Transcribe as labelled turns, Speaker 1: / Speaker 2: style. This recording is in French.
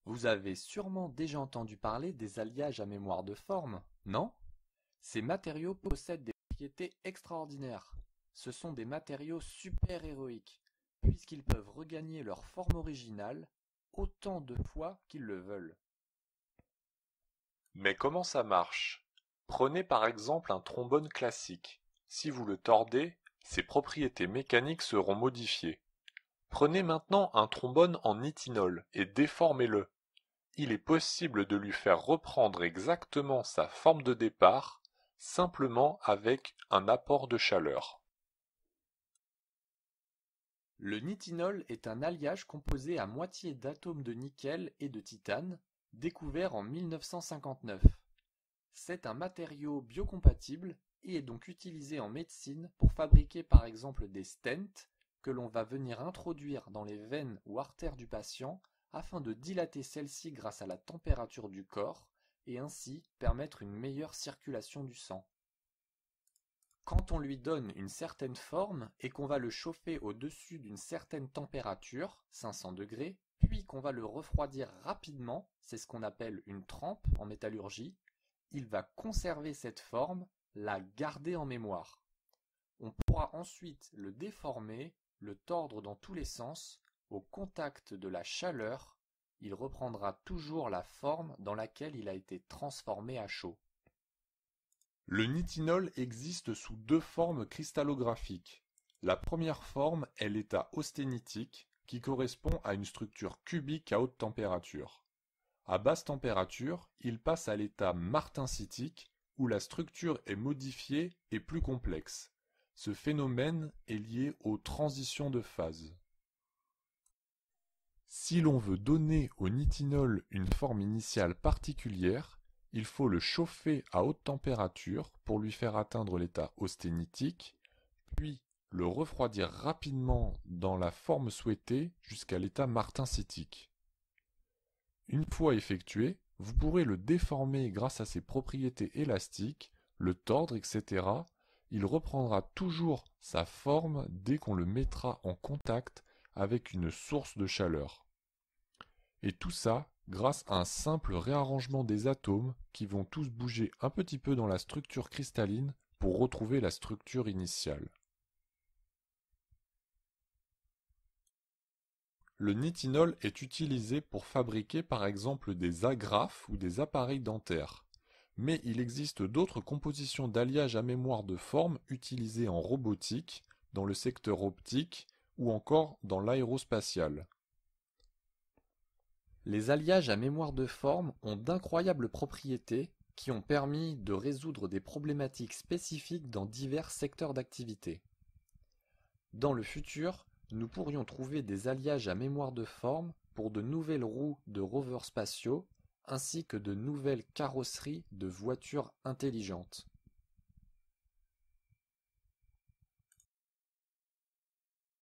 Speaker 1: Vous avez sûrement déjà entendu parler des alliages à mémoire de forme, non? Ces matériaux possèdent des propriétés extraordinaires. Ce sont des matériaux super-héroïques, puisqu'ils peuvent regagner leur forme originale autant de fois qu'ils le veulent.
Speaker 2: Mais comment ça marche? Prenez par exemple un trombone classique. Si vous le tordez, ses propriétés mécaniques seront modifiées. Prenez maintenant un trombone en nitinol et déformez-le. Il est possible de lui faire reprendre exactement sa forme de départ, simplement avec un apport de chaleur.
Speaker 1: Le nitinol est un alliage composé à moitié d'atomes de nickel et de titane, découvert en 1959. C'est un matériau biocompatible et est donc utilisé en médecine pour fabriquer par exemple des stents que l'on va venir introduire dans les veines ou artères du patient afin de dilater celles-ci grâce à la température du corps et ainsi permettre une meilleure circulation du sang. Quand on lui donne une certaine forme et qu'on va le chauffer au-dessus d'une certaine température, 500 degrés, puis qu'on va le refroidir rapidement, c'est ce qu'on appelle une trempe en métallurgie, il va conserver cette forme, la garder en mémoire. On pourra ensuite le déformer, le tordre dans tous les sens, au contact de la chaleur, il reprendra toujours la forme dans laquelle il a été transformé à chaud.
Speaker 2: Le nitinol existe sous deux formes cristallographiques. La première forme est l'état austénitique, qui correspond à une structure cubique à haute température. À basse température, il passe à l'état martensitique, où la structure est modifiée et plus complexe. Ce phénomène est lié aux transitions de phase. Si l'on veut donner au nitinol une forme initiale particulière, il faut le chauffer à haute température pour lui faire atteindre l'état austénitique, puis le refroidir rapidement dans la forme souhaitée jusqu'à l'état martensitique. Une fois effectué, vous pourrez le déformer grâce à ses propriétés élastiques, le tordre, etc. Il reprendra toujours sa forme dès qu'on le mettra en contact avec une source de chaleur. Et tout ça grâce à un simple réarrangement des atomes qui vont tous bouger un petit peu dans la structure cristalline pour retrouver la structure initiale. Le nitinol est utilisé pour fabriquer par exemple des agrafes ou des appareils dentaires. Mais il existe d'autres compositions d'alliage à mémoire de forme utilisées en robotique, dans le secteur optique ou encore dans l'aérospatial.
Speaker 1: Les alliages à mémoire de forme ont d'incroyables propriétés qui ont permis de résoudre des problématiques spécifiques dans divers secteurs d'activité. Dans le futur, nous pourrions trouver des alliages à mémoire de forme pour de nouvelles roues de rovers spatiaux ainsi que de nouvelles carrosseries de voitures intelligentes.